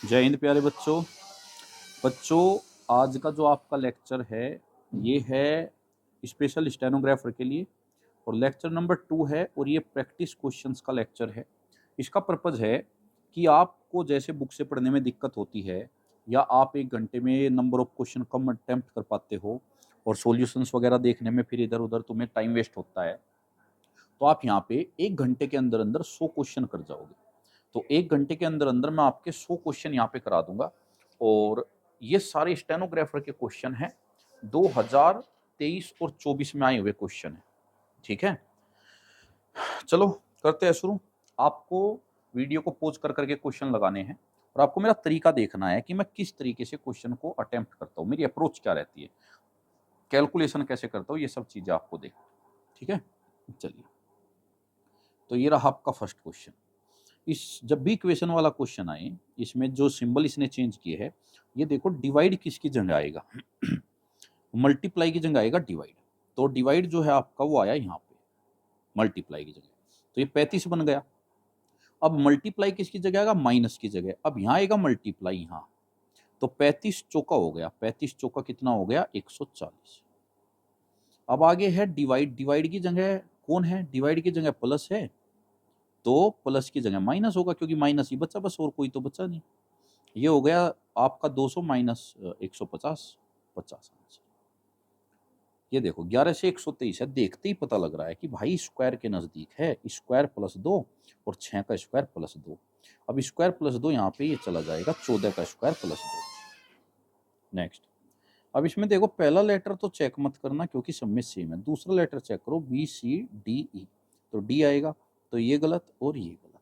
जय हिंद प्यारे बच्चों। आज का जो आपका लेक्चर है ये है स्पेशल स्टेनोग्राफर के लिए और लेक्चर नंबर 2 है और ये प्रैक्टिस क्वेश्चंस का लेक्चर है। इसका पर्पज़ है कि आपको जैसे बुक से पढ़ने में दिक्कत होती है या आप एक घंटे में number of question come attempt कर पाते हो और सॉल्यूशंस वगैरह देखने में फिर इधर उधर तुम्हें टाइम वेस्ट होता है, तो आप यहाँ पे एक घंटे के अंदर अंदर 100 क्वेश्चन कर जाओगे। तो एक घंटे के अंदर अंदर मैं आपके 100 क्वेश्चन यहाँ पे करा दूंगा और ये सारे स्टेनोग्राफर के क्वेश्चन हैं, 2023 और 24 में आए हुए क्वेश्चन हैं। ठीक है, चलो करते हैं शुरू। आपको वीडियो को पॉज कर करके क्वेश्चन लगाने हैं और आपको मेरा तरीका देखना है कि मैं किस तरीके से क्वेश्चन को अटेम्प्ट करता हूँ, मेरी अप्रोच क्या रहती है, कैलकुलेशन कैसे करता हूँ, ये सब चीजें आपको देख। ठीक है, चलिए। तो ये रहा आपका फर्स्ट क्वेश्चन। इस जब भी इक्वेशन वाला क्वेश्चन आए, इसमें जो सिंबल इसने चेंज किए है, ये देखो डिवाइड किसकी जगह आएगा मल्टीप्लाई की जगह आएगा डिवाइड। तो डिवाइड जो है आपका वो आया यहाँ पे मल्टीप्लाई की जगह, तो ये 35 बन गया। अब मल्टीप्लाई किसकी जगह आएगा, माइनस की जगह। अब यहाँ आएगा मल्टीप्लाई यहाँ, तो 35 चौका हो गया, 35 चौका कितना हो गया 140। अब आगे है डिवाइड, डिवाइड की जगह कौन है, डिवाइड की जगह प्लस है, तो प्लस की जगह माइनस होगा क्योंकि माइनस ही बचा, बस और कोई तो बचा नहीं। ये हो गया आपका 200 माइनस 150, 50 आंसर। ये देखो 11 से 123 है, देखते ही पता लग रहा है कि भाई स्क्वायर के नजदीक है। स्क्वायर प्लस 2 और 6 का स्क्वायर प्लस 2। अब स्क्वायर प्लस 2 यहाँ पे ये चला जाएगा 14 का स्क्वायर प्लस 2। नेक्स्ट, अब इसमें देखो पहला लेटर तो चेक मत करना क्योंकि सब में सेम है। दूसरा लेटर चेक करो, बी सी डी ई, तो डी आएगा, तो ये गलत और ये गलत।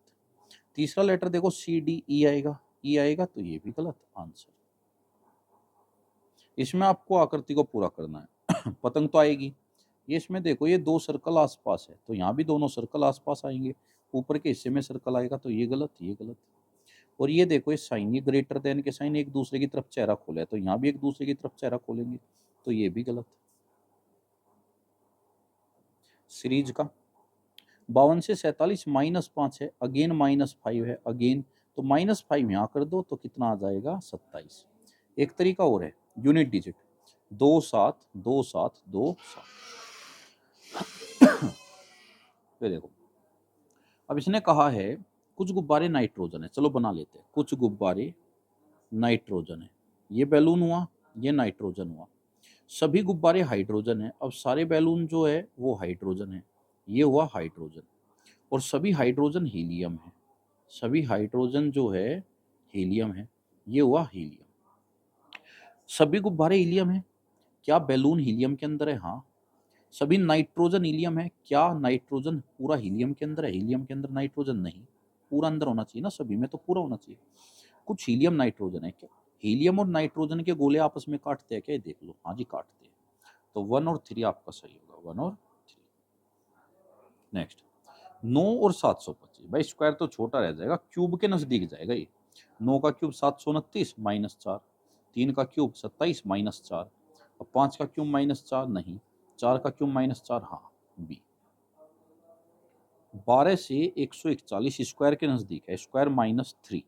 तीसरा लेटर देखो सी डी ई आएगा, ई आएगा, तो ये भी गलत आंसर। इसमें आपको आकृति को पूरा करना है पतंग तो आएगी। ये इसमें देखो ये दो सर्कल आसपास है, तो यहाँ भी दोनों सर्कल आसपास आएंगे। ऊपर के हिस्से में सर्कल आएगा, तो ये गलत, ये गलत। और ये देखो ये साइन, ये ग्रेटर देन के साइन एक दूसरे की तरफ चेहरा खोले, तो यहाँ भी एक दूसरे की तरफ चेहरा खोलेंगे, तो ये भी गलत। सीरीज का 52 से 47 -5 है, अगेन -5 है, अगेन, तो -5 यहाँ कर दो तो कितना आ जाएगा 27। एक तरीका और है, यूनिट डिजिट 2 7 2 7 2 7। ये देखो, अब इसने कहा है कुछ गुब्बारे नाइट्रोजन है, चलो बना लेते हैं। कुछ गुब्बारे नाइट्रोजन है, ये बैलून हुआ, ये नाइट्रोजन हुआ। सभी गुब्बारे हाइड्रोजन है, अब सारे बैलून जो है वो हाइड्रोजन है, ये हुआ हाइड्रोजन। और सभी हाइड्रोजन हीलियम है, सभी हाइड्रोजन जो है हीलियम है, ये हुआ हीलियम। सभी गुब्बारे हीलियम है, क्या बैलून हीलियम के अंदर है, हाँ। सभी नाइट्रोजन हीलियम है, क्या नाइट्रोजन पूरा हीलियम के अंदर है, हीलियम के अंदर नाइट्रोजन नहीं, पूरा अंदर होना चाहिए ना, सभी में तो पूरा होना चाहिए। कुछ हीलियम नाइट्रोजन है, क्या हीलियम और नाइट्रोजन के गोले आपस में काटते हैं क्या, ये देख लो, हाँ जी काटते हैं। तो 1 और 3 आपका सही होगा, 1 और 3। नेक्स्ट, 9 और 725, भाई स्क्वायर तो छोटा रह जाएगा, क्यूब के नजदीक जाएगा ये। 9 का क्यूब 729 -4, 3 का क्यूब 27 -4, और 5 का क्यूब -4 नहीं, 4 का क्यूब -4, हाँ बी। 12 से 141 स्क्वायर के नजदीक है, स्क्वायर -3,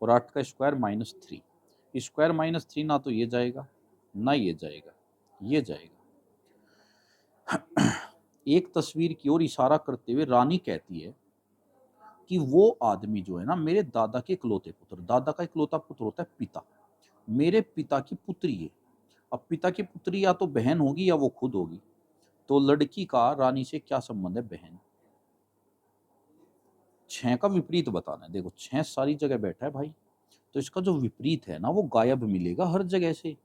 और 8 का स्क्वायर -3। स्क्वायर -3 ना तो ये जाएगा ना ये जाएगा, ये जाएगा। एक तस्वीर की ओर इशारा करते हुए रानी कहती है कि वो आदमी जो है ना मेरे दादा के इकलौते पुत्र, दादा का इकलौता पुत्र होता है पिता, मेरे पिता की पुत्री है। अब पिता की पुत्री या तो बहन होगी या वो खुद होगी, तो लड़की का रानी से क्या संबंध है, बहन। 6 का विपरीत बताना है, देखो 6 सारी जगह बैठा है भाई, तो इसका जो विपरीत है ना वो गायब मिलेगा हर जगह से।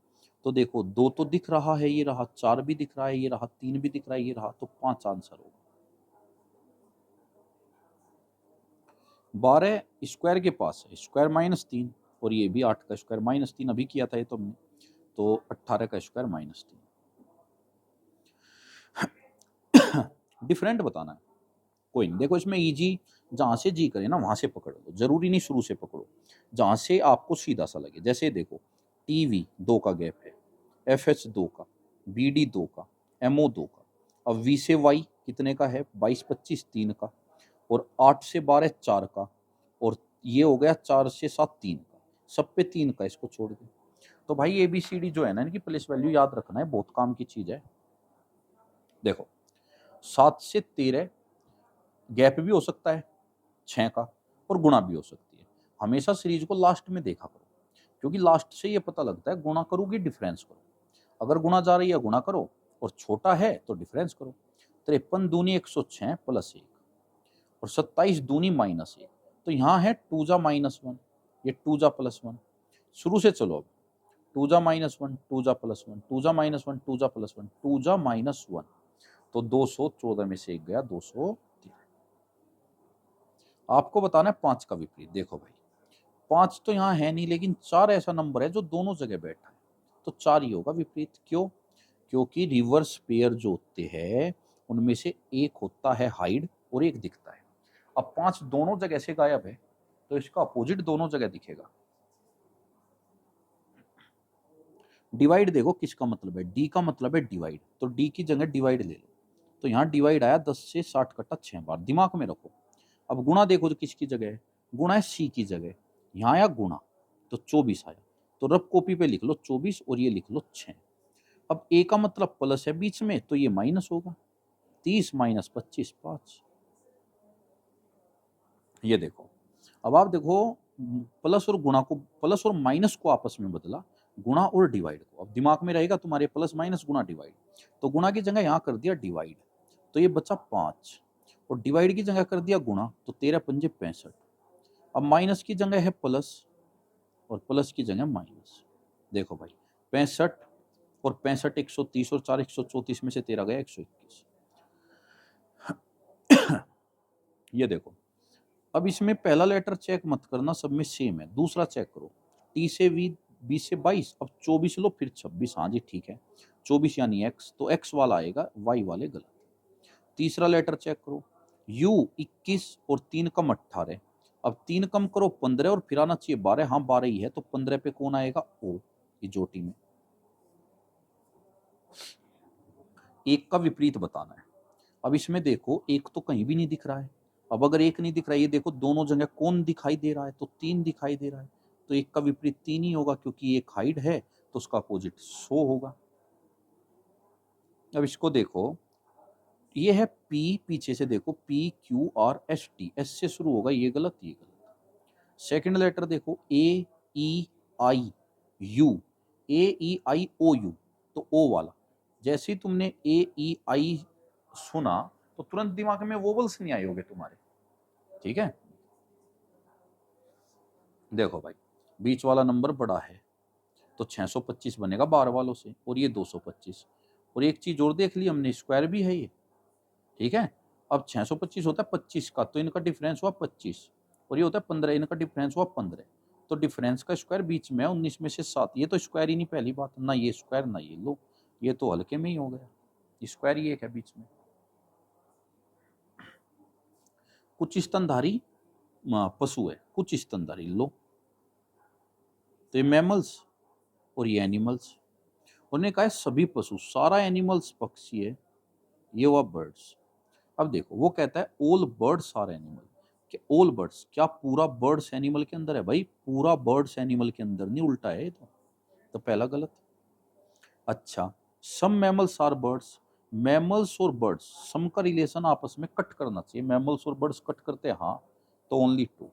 तो देखो 2 तो दिख रहा है, ये रहा, 4 भी दिख रहा है, ये रहा, 3 भी दिख रहा है, ये रहा, तो 5 आंसर होगा। 12 स्क्वायर के पास है, स्क्वायर -3, और ये भी 8 का स्क्वायर -3 अभी किया था ये तो हमने, तो 18 का स्क्वायर -3। डिफरेंट बताना है, कोई नहीं। देखो इसमें इजी, जहाँ से जी करे ना वहाँ से पकड़ लो, जरूरी नहीं शुरू से पकड़ो, जहाँ से आपको सीधा सा लगे। जैसे देखो टीवी 2 का गैप है, FH 2 का, BD 2 का, MO 2 का। अब V से Y कितने का है, 22 25 3 का, और 8 से 12 4 का, और ये हो गया 4 से 7 3 का। सब पे 3 का, इसको छोड़ के। तो भाई ABCD जो है ना, इनकी प्लेस वैल्यू याद रखना है, बहुत काम की चीज है। देखो 7 से 13 गैप भी हो सकता है 6 का, और गुणा भी हो सकती है। हमेशा सीरीज को लास्ट में देखा करो, क्योंकि लास्ट से ये पता लगता है गुणा करो कि डिफरेंस करो। अगर गुणा जा रही है गुणा करो, और छोटा है तो डिफरेंस करो। 53 दूनी 106 प्लस 1, और 27 दूनी -1। तो यहाँ है 2 जा -1, ये 2 जा +1। शुरू से चलो अब, 2 जा -1, 2 जा +1, 2 जा -1, 2 जा +1, 2 जा -1। तो 214 में से 1 गया 203। आपको बताना है 5 का विपरीत। देखो भाई 5 तो यहाँ है नहीं, लेकिन 4 ऐसा नंबर है जो दोनों जगह बैठा है, तो 4 ही होगा विपरीत। क्यों? क्योंकि रिवर्स पेयर जो होते हैं उनमें से एक होता है हाइड और एक दिखता है। अब 5 दोनों जगह से गायब है, तो इसका अपोजिट दोनों जगह दिखेगा। डिवाइड देखो किसका मतलब है, डी का मतलब है डिवाइड, तो डी की जगह डिवाइड ले लो। तो यहाँ डिवाइड आया 10 से 60 कटा 6 बार, दिमाग में रखो। अब गुणा देखो तो किसकी जगह है, गुणा है सी की जगह। यहाँ आया गुणा, तो 24 आया। तो रफ कॉपी पे लिख लो 24 और ये लिख लो 6। अब ए का मतलब प्लस है बीच में, तो ये माइनस होगा। 30 - 25 5। ये देखो, अब आप देखो प्लस और गुणा को, प्लस और माइनस को आपस में बदला, गुणा और डिवाइड को। अब दिमाग में रहेगा तुम्हारे प्लस माइनस गुणा डिवाइड, तो गुणा की जगह यहाँ कर दिया डिवाइड, तो ये बचा 5, और डिवाइड की जगह कर दिया गुणा, तो 13 पंजे 65। अब माइनस की जगह है प्लस, और प्लस की जगह माइनस। देखो भाई 65 और 65 130, और 4 134 में से 13 गया 121। ये देखो, अब इसमें पहला लेटर चेक मत करना, सब में सेम है। दूसरा चेक करो, टी से वी, बी से 22, अब 24 लो फिर 26। हाँ जी ठीक है, 24 यानी एक्स, तो एक्स वाला आएगा, वाई वाले गलत। तीसरा लेटर चेक करो, यू 21 और 3 कम 18। अब 3 कम करो 15, और फिर आना चाहिए 12। हाँ 12 ही है, तो 15 पे कौन आएगा, ओ, ये जोटी में। एक का विपरीत बताना है। अब इसमें देखो एक तो कहीं भी नहीं दिख रहा है। अब अगर एक नहीं दिख रहा है, ये देखो दोनों जगह कौन दिखाई दे रहा है, तो 3 दिखाई दे रहा है। तो एक का विपरीत 3 ही होगा, क्योंकि एक हाइड है, तो उसका अपोजिट 100 होगा। अब इसको देखो, ये है P, पीछे से देखो PQRST, एस से शुरू होगा, ये गलत ये गलत। सेकंड लेटर देखो AEIU, AEIOU, तो O वाला। जैसे ही तुमने AEI सुना, तो तुरंत दिमाग में वोवल्स नहीं आए होंगे तुम्हारे, ठीक है। देखो भाई बीच वाला नंबर बड़ा है, तो 625 बनेगा 12 वालों से, और ये 225। और एक चीज और देख ली हमने, स्क्वायर भी है ये, ठीक है। अब 625 होता है 25 का, तो इनका डिफरेंस हुआ 25, और ये होता है 15, इनका डिफरेंस हुआ 15। तो डिफरेंस का स्क्वायर बीच में है 19 में से 7। ये तो स्क्वायर ही नहीं, पहली बात ना, ये स्क्वायर ना ये, लो ये तो हल्के में ही हो गया, स्क्वायर ही एक है बीच में। कुछ स्तनधारी पशु है, कुछ स्तनधारी, लो तो ये मैमल्स और ये एनिमल्स। उन्होंने कहा है सभी पशु, सारा एनिमल्स पक्षी है, ये हुआ बर्ड्स। अब देखो वो कहता है ऑल बर्ड्स आर एनिमल, कि ऑल बर्ड्स, क्या पूरा बर्ड्स एनिमल के अंदर है? भाई पूरा बर्ड्स एनिमल के अंदर नहीं, उल्टा है ये तो पहला गलत। अच्छा, सम मैमल्स आर बर्ड्स, मैमल्स और बर्ड्स सम का रिलेशन आपस में कट करना चाहिए, मैमल्स और बर्ड्स कट करते हैं हाँ, तो ओनली 2।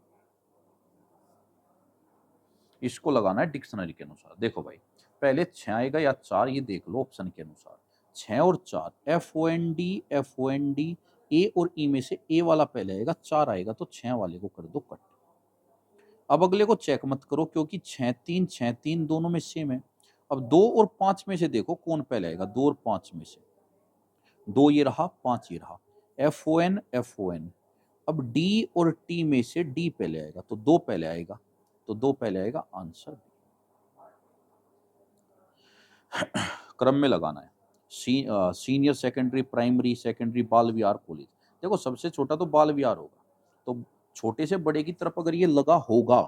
इसको लगाना है डिक्शनरी के अनुसार। देखो भाई पहले 6 आएगा या 4, ये देख लो ऑप्शन के अनुसार। 6 और 4, FOND ए और ई में से ए वाला पहले आएगा, 4 आएगा, तो 6 वाले को कर दो कट। अब अगले को चेक मत करो, क्योंकि 6 3 दोनों में सेम है। अब 2 और 5 में से देखो कौन पहले आएगा, 2 और 5 में से 2 ये रहा, 5 ये रहा, FON। अब डी और टी में से डी पहले आएगा, तो 2 पहले आएगा, तो 2 पहले आएगा, आंसर क्रम में लगाना है। सीनियर सेकेंडरी, प्राइमरी, सेकेंडरी, बाल विहार, कॉलेज। देखो सबसे छोटा तो बाल विहार होगा, तो छोटे से बड़े की तरफ अगर ये लगा होगा,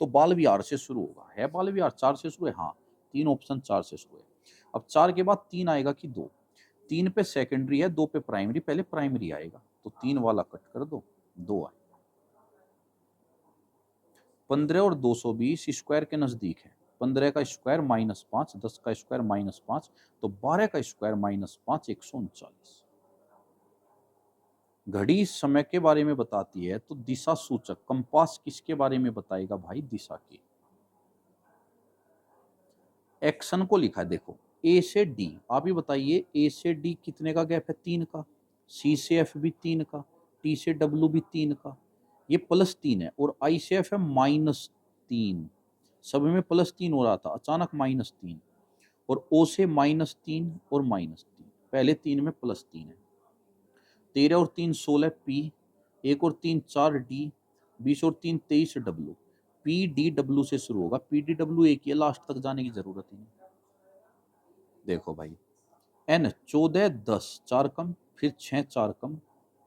तो बाल विहार से शुरू होगा। है बाल विहार 4 से शुरू है, हाँ 3 ऑप्शन 4 से शुरू है। अब 4 के बाद 3 आएगा कि 2, 3 पे सेकेंडरी है, 2 पे प्राइमरी, पहले प्राइमरी आएगा, तो 3 वाला कट कर दो, 2 आएगा। 15 और 220 स्क्वायर के नजदीक है। 15 का स्क्वायर -5, 10 का स्क्वायर -5, तो 12 का स्क्वायर -5, 139। घड़ी समय के बारे में बताती है, तो दिशा सूचक कंपास किसके बारे में बताएगा भाई? दिशा की। एक्शन को लिखा है, देखो ए से डी, आप ही बताइए ए से डी कितने का गैप है? 3 का। सी से एफ भी 3 का, टी से डब्ल्यू भी 3 का, ये +3 है, और आई से एफ है -3। सब में +3 हो रहा था, अचानक -3, और ओ से -3 और -3, पहले 3 में +3 है। 13 और 3 16 पी, 1 और 3 4 डी, 20 और 3 23 डब्ल्यू। पी डी डब्ल्यू से शुरू होगा, पी डी डब्ल्यू एक ही है, लास्ट तक जाने की जरूरत ही नहीं। देखो भाई, एन 14 10 4 कम, फिर 6 4 कम,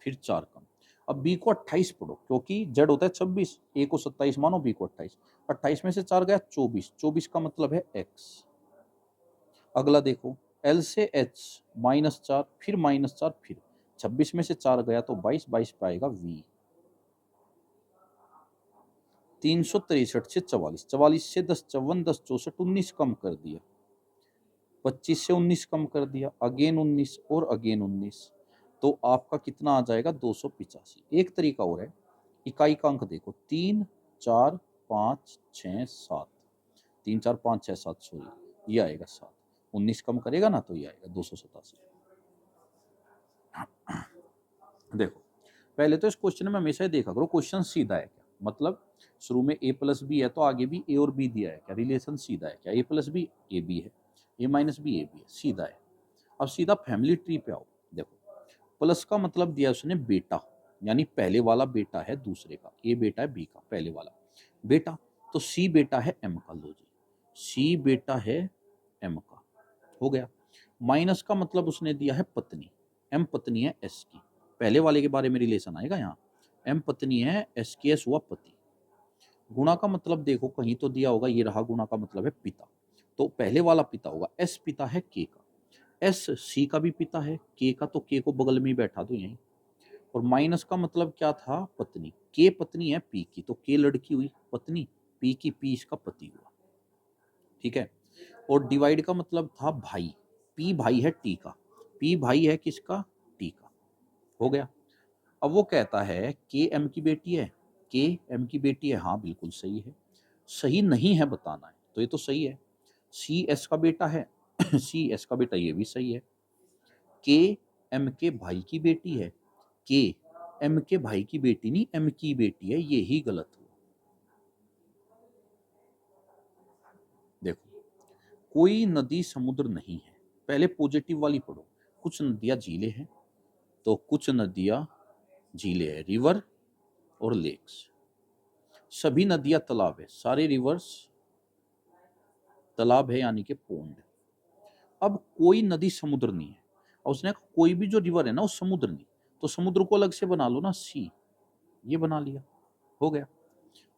फिर 4 कम। अब बी को 28 पढ़ो, क्योंकि जेड होता है 26, ए को 27 मानो, बी को 28। 28 में से 4 गया 24, 24 का मतलब है एक्स। अगला देखो, एल से एच -4, फिर -4, फिर 26 में से 4 गया तो 22, 22 पे आएगा वी। 363 से 44, 44 से 10 54, 10 64, 19 कम कर दिया, 25 से 19 कम कर दिया, अगेन 19 और अगेन 19, तो आपका कितना आ जाएगा? 285। एक तरीका और है, इकाई का अंक देखो, 3 4 5 6 7, 3 4 5 6 7, सॉरी ये आएगा 7, 19 कम करेगा ना तो ये आएगा 287। देखो, पहले तो इस क्वेश्चन में हमेशा ही देखा करो क्वेश्चन सीधा है क्या, मतलब शुरू में a + b है तो आगे भी a और b दिया है क्या, रिलेशन सीधा है क्या, a + b a b है, a - b a b है, सीधा है। अब सीधा फैमिली ट्री पे आओ, देखो प्लस का मतलब दिया उसने बेटा, यानी पहले वाला बेटा है दूसरे का, ए बेटा है बी का, पहले वाला बेटा, तो सी बेटा है एम का, लो जी सी बेटा है एम का, हो गया। माइनस का मतलब उसने दिया है पत्नी, एम पत्नी है एस की, पहले वाले के बारे में रिलेशन आएगा यहाँ, एम पत्नी है एस की, एस हुआ पति। गुणा का मतलब देखो कहीं तो दिया होगा, ये रहा, गुणा का मतलब है पिता, तो पहले वाला पिता होगा, एस पिता है के का, एस सी का भी पिता है, के का, तो के को बगल में ही बैठा दो यहीं। और माइनस का मतलब क्या था? पत्नी, के पत्नी है पी की, तो के लड़की हुई पत्नी, पी की, पी इसका पति हुआ, ठीक है। और डिवाइड का मतलब था भाई, पी भाई है टी का, पी भाई है किसका? टी का, हो गया। अब वो कहता है के एम की बेटी है, के एम की बेटी है, हाँ बिल्कुल सही है, सही नहीं है बताना है, तो ये तो सही है। सी एस का बेटा है सी एस का बेटा, ये भी सही है। के एम के भाई की बेटी है, के एम के भाई की बेटी नहीं, एम की बेटी है, ये ही गलत हुआ। देखो, कोई नदी समुद्र नहीं है, पहले पॉजिटिव वाली पढ़ो, कुछ नदियां झीलें हैं, तो कुछ नदियां झीलें हैं, रिवर और लेक्स। सभी नदियां तालाब है, सारे रिवर्स तालाब है, यानी कि पोंड। अब कोई नदी समुद्र नहीं है, और उसने कहा कोई भी जो रिवर है ना वो समुद्र नहीं, तो समुद्र को अलग से बना लो ना, सी, ये बना लिया, हो गया।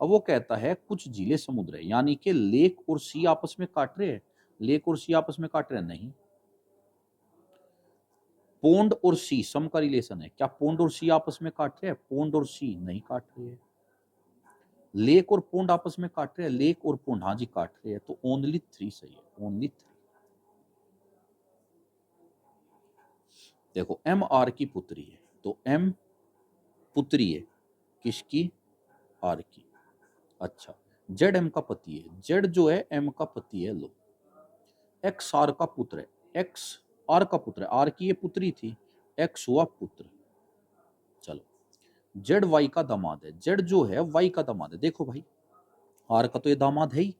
अब वो कहता है कुछ झीलें समुद्र है, यानी कि लेक और सी आपस में काट रहे हैं, लेक और सी आपस में काट रहे हैं, नहीं। पोंड और सी सम का रिलेशन है, क्या पोंड और सी आपस में काट रहे हैं? पोंड और सी नहीं काट रहे हैं। लेक और पोंड आपस में काट रहे हैं, लेक और पोंड हाँ जी काट रहे हैं, तो ओनली 3 सही है, ओनली 3। देखो एम आर की पुत्री है, तो एम पुत्री है किसकी? आर की। अच्छा, जेड एम का पति है, जेड जो है एम का पति है, लो। एक्स आर का पुत्र है, एक्स आर का पुत्र है, आर की ये पुत्री थी, एक्स हुआ पुत्र। चलो, जेड वाई का दामाद है, जेड जो है वाई का दामाद है, देखो भाई आर का तो ये दामाद है ही,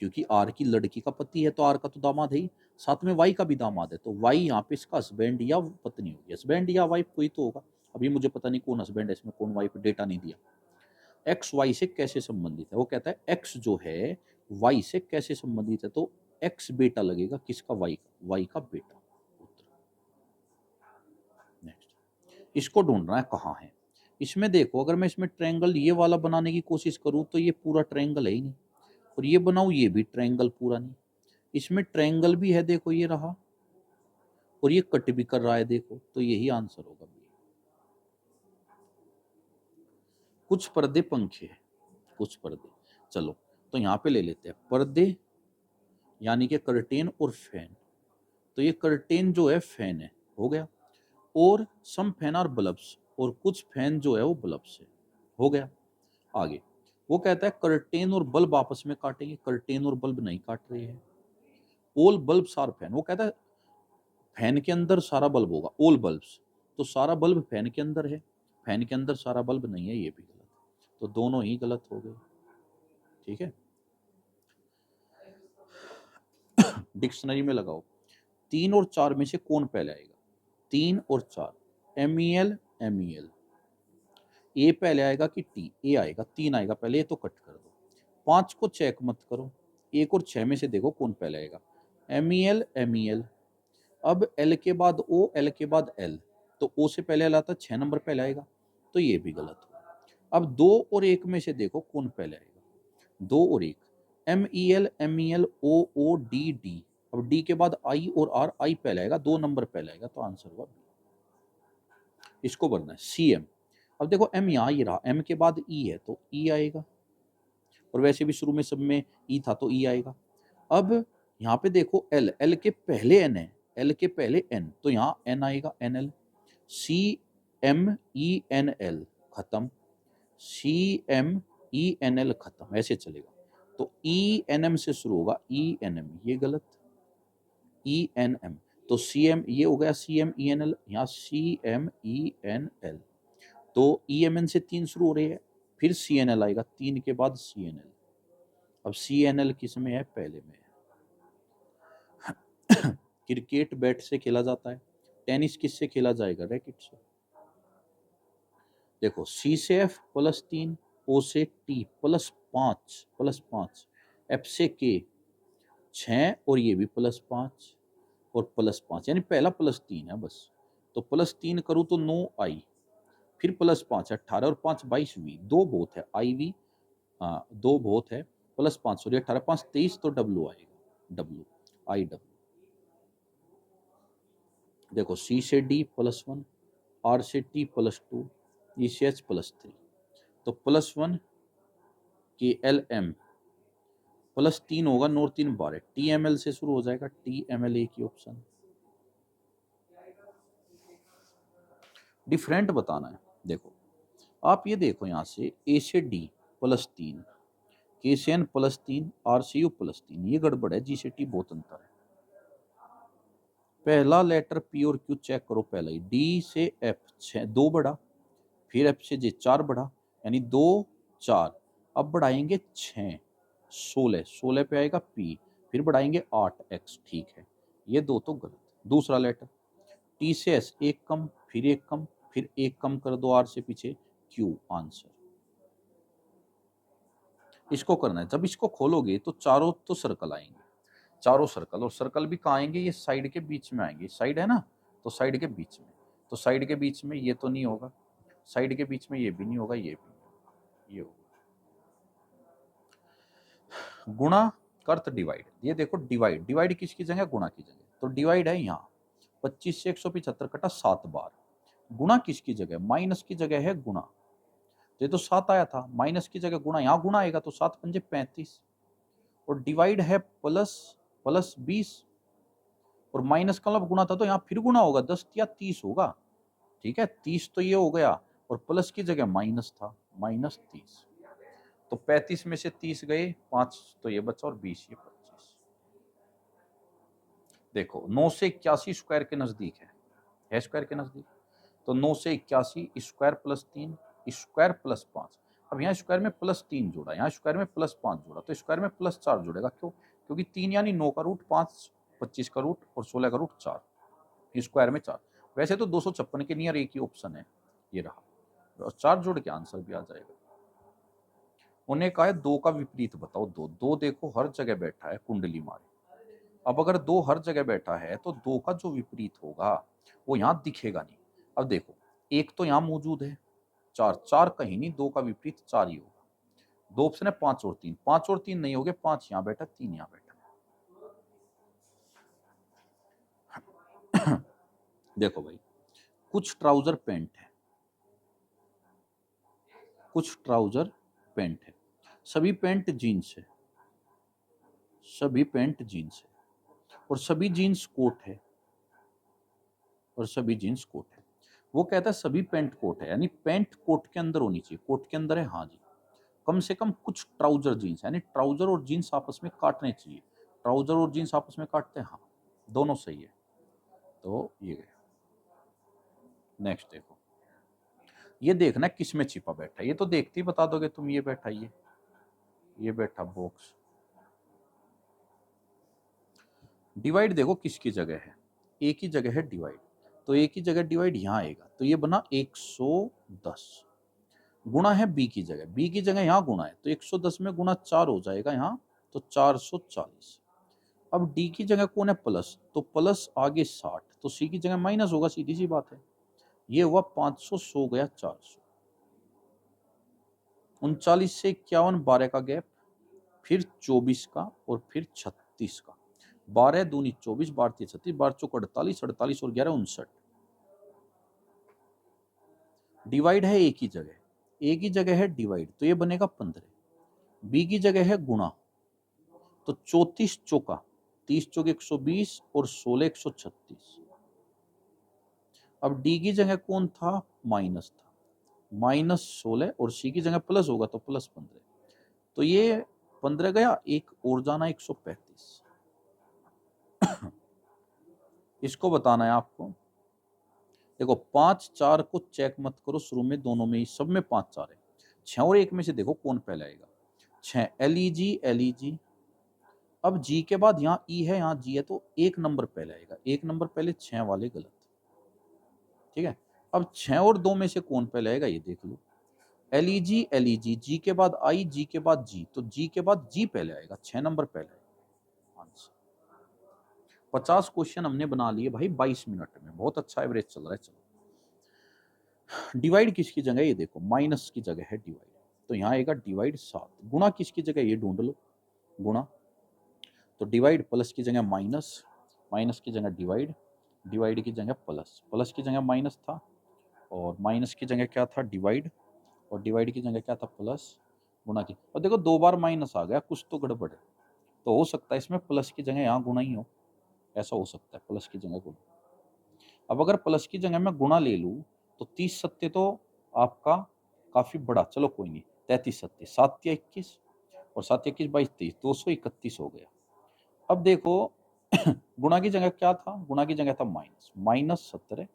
क्योंकि आर की लड़की का पति है, तो आर का तो दामाद है ही, साथ में वाई का भी दामाद है, तो वाई यहाँ पे इसका हस्बैंड या पत्नी होगी, हस्बैंड या वाइफ कोई तो होगा। अभी मुझे पता नहीं कौन हस्बैंड है इसमें, कौन वाइफ, डेटा नहीं दिया। एक्स वाई से कैसे संबंधित है? वो कहता है एक्स जो है वाई से कैसे संबंधित है, तो एक्स बेटा लगेगा किसका? वाई का, वाई का बेटा, पुत्र। नेक्स्ट, इसको ढूंढना है कहाँ है। इसमें देखो, अगर मैं इसमें ट्रायंगल ये वाला बनाने की कोशिश करूं तो ये पूरा ट्रायंगल है ही नहीं, और ये बनाऊं ये भी ट्रायंगल पूरा नहीं। इसमें ट्रायंगल भी है, देखो ये रहा, और ये कट भी कर रहा है, देखो, तो यही आंसर होगा। कुछ पर्दे पंखे हैं, कुछ पर्दे चलो तो यहाँ पे ले लेते हैं पर्दे यानी कि कर्टेन और फैन। तो ये कर्टेन जो है फैन है, हो गया। और सम फैन आर बल्ब्स, और कुछ फैन जो है वो बल्ब्स है, हो गया। आगे वो कहता है कर्टेन और बल्ब आपस में काटेंगे, कर्टेन और बल्ब नहीं काट रहे हैं। ऑल बल्ब्स आर फैन, वो कहता है फैन के अंदर सारा बल्ब होगा, ऑल बल्ब्स, तो सारा बल्ब फैन के अंदर है, फैन के अंदर सारा बल्ब नहीं है, ये भी गलत, तो दोनों ही गलत हो गए। ठीक है, डिक्शनरी में लगाओ 3 और 4 में से कौन पहले आएगा। 3 और 4, MEL MEL, ए पहले आएगा कि टी, ए आएगा, 3 आएगा पहले, ये तो कट कर दो। 5 को चेक मत करो, 1 और 6 में से देखो कौन पहले आएगा। MEL MEL, अब एल के बाद ओ, एल के बाद एल, तो ओ से पहले एल आता, 6 नंबर पहले आएगा, तो ये भी गलत हो। अब 2 और 1 में से देखो कौन पहले आएगा। 2 और 1, MEL MEL OODD, अब डी के बाद आई और आर, आई पहले आएगा, 2 नंबर पहले आएगा, तो आंसर हुआ बी। इसको भरना है CM। अब देखो M यहाँ ये रहा, M के बाद E है तो E आएगा, और वैसे भी शुरू में सब में E था तो E आएगा। अब यहाँ पे देखो L, L के पहले N है, L के पहले N, तो यहाँ N आएगा, NL। CMENL खत्म, CMENL खत्म, ऐसे चलेगा। तो ENM से शुरू होगा, ENM, ये गलत, ENM, तो CM ये हो गया, CMENL, यहाँ CMENL, तो EMN से 3 शुरू हो रही है, फिर CNL आएगा, 3 के बाद CNL। अब CNL किस में है, पहले में है। क्रिकेट बैट से खेला जाता है, टेनिस किससे खेला जाएगा, रैकेट से। देखो C से F +3, O से T +5, F से K 6, और ये भी +5 और +5, यानी पहला +3 है बस, तो +3 करूँ तो 9 I, फिर +5 18 और 5 22 V, 2 बहुत है IV, हाँ 2 बहुत है, +5 सॉरी 18 5 23, तो W आएगा, W IW। देखो C से D +1, R से T +2, E से H +3, तो +1 के LM +3 होगा, 9 3 12, TML से शुरू हो जाएगा, TML एक ही ऑप्शन। डिफरेंट बताना है। देखो आप ये देखो यहाँ से A से D +3, K से N +3, R से U +3, ये गड़बड़ है, G से T बहुत अंतर है। पहला लेटर P और Q चेक करो, पहला ही D से F 2 बढ़ा, फिर F से J 4 बढ़ा, यानी 2 4, अब बढ़ाएंगे 6 16 पे आएगा P, फिर बढ़ाएंगे 8 X, ठीक है, ये 2 तो गलत। दूसरा लेटर T से S 1 कम, फिर 1 कम, फिर 1 कम कर दो R से पीछे, Q आंसर। इसको करना है, जब इसको खोलोगे तो चारों तो सर्कल आएंगे, चारों सर्कल, और सर्कल भी कहाँ आएंगे, ये साइड के बीच में आएंगे, साइड है ना, तो साइड के बीच में, तो साइड के बीच में ये तो नहीं होगा, साइड के बीच में ये भी नहीं होगा, ये भी नहीं होगा, ये होगा। गुणा कर्त डिवाइड, ये देखो डिवाइड, डिवाइड किसकी जगह, गुणा की जगह, तो डिवाइड है यहाँ 25 से 175 कटा 7 बार, गुणा किसकी जगह, माइनस की जगह है गुणा, ये तो 7 आया था, माइनस की जगह गुणा, यहाँ गुणा आएगा, तो 7 पंजे 35, और डिवाइड है प्लस 20, और माइनस का मतलब गुणा था, तो यहाँ फिर गुणा होगा, 10 या 30 होगा, ठीक है, 30 तो ये हो गया, और प्लस की जगह माइनस था, -30, तो 35 में से 30 गए, 5 तो ये बचा, और 20 ये 25। देखो 9 से 81 स्क्वायर के नजदीक है स्क्वायर के नजदीक, तो 9 से 81 स्क्वायर +3 स्क्वायर +5, अब यहाँ स्क्वायर में +3 जोड़ा, यहाँ स्क्वायर में +5 जोड़ा, तो स्क्वायर में +4 जोड़ेगा, क्यों, क्योंकि 3 यानी 9 का रूट 5, 25 का रूट और 16 का रूट 4, स्क्वायर में 4, वैसे तो 256 के नियर एक ही ऑप्शन है, ये रहा, और 4 जोड़ के आंसर भी आ जाएगा। उन्हें कहा है 2 का विपरीत बताओ, 2 देखो हर जगह बैठा है कुंडली मारे, अब अगर 2 हर जगह बैठा है तो 2 का जो विपरीत होगा वो यहाँ दिखेगा नहीं। अब देखो 1 तो यहाँ मौजूद है, 4 कहीं नहीं, 2 का विपरीत 4 ही होगा, 2 ऑप्शन है 5 और 3, 5 और 3 नहीं हो गए, 5 यहाँ बैठा, 3 यहाँ बैठा। देखो भाई कुछ ट्राउजर पैंट है, कुछ ट्राउजर पैंट है, सभी पैंट जीन्स है, सभी पैंट जीन्स है, और सभी जीन्स कोट है, और सभी जीन्स कोट है। वो कहता है सभी पैंट कोट है, यानी पैंट कोट के अंदर होनी चाहिए। कोट के अंदर है, हाँ जी। कम से कम कुछ ट्राउजर जीन्स, यानी ट्राउजर और जीन्स आपस में काटने चाहिए। ट्राउजर और जीन्स आपस में काटते हैं, हाँ, दोनों सही है। तो ये गया। नेक्स्ट देखो, ये देखना किस में छिपा बैठा है, ये तो देखते ही बता दोगे तुम। ये बैठा, ये बैठा बॉक्स। डिवाइड देखो किसकी जगह है, ए की जगह है डिवाइड, तो ए की जगह डिवाइड यहाँ आएगा, तो ये बना 110। गुणा है बी की जगह, बी की जगह यहाँ गुणा है, तो 110 में गुणा 4 हो जाएगा यहाँ, तो 440। अब डी की जगह कौन है, प्लस, तो प्लस आगे 60, तो सी की जगह माइनस होगा, सीधी सी बात है। ये हुआ 500, 100 गया 400। 39 से 51, 12 का गैप, फिर 24 का, और फिर 36 का। 12 दूनी 24, 12 तीन 36, 12 चौक 48, 48 और 11 59। डिवाइड है ए की जगह, ए की जगह है डिवाइड, तो ये बनेगा 15। बी की जगह है गुणा, तो 34 चौका 30 चौक 120, और 16 136। अब डी की जगह कौन था, माइनस था, -16, और सी की जगह प्लस होगा तो +15, तो ये 15 गया, एक और जाना 135। इसको बताना है आपको। देखो 5 4 को चेक मत करो, शुरू में दोनों में ही, सब में 5 4 है। 6 और 1 में से देखो कौन पहले आएगा। 6 LEG, अब जी के बाद यहाँ ई है, यहाँ जी है, तो एक नंबर पहले आएगा, एक नंबर पहले, 6 वाले गलत, ठीक है। अब 6 और 2 में से कौन पहले आएगा, ये देख लो। LEG, जी के बाद आई, जी के बाद जी, तो जी के बाद जी पहले आएगा, 6 नंबर पहले आएगा। आंसर 50 क्वेश्चन हमने बना लिए भाई 22 मिनट में, बहुत अच्छा एवरेज चल रहा है। चलो, डिवाइड किसकी जगह, ये देखो माइनस की जगह है डिवाइड, तो यहाँ आएगा डिवाइड 7। गुणा किसकी जगह, ये ढूंढ लो, गुणा, तो डिवाइड प्लस की जगह माइनस, माइनस की जगह डिवाइड, डिवाइड की जगह प्लस, प्लस की जगह माइनस था, और माइनस की जगह क्या था, डिवाइड, और डिवाइड की जगह क्या था, प्लस, गुणा की। और देखो 2 बार माइनस आ गया, कुछ तो गड़बड़ है, तो हो सकता है इसमें प्लस की जगह यहाँ गुणा ही हो, ऐसा हो सकता है, प्लस की जगह गुणा। अब अगर प्लस की जगह मैं गुणा ले लूँ, तो 30 सत्ते तो आपका काफी बड़ा, चलो कोई नहीं, 33 सत्ते, 7 या 21, और 7 21 22 23, 231 हो गया। अब देखो गुणा की जगह क्या था, गुणा की जगह था माइनस, -17,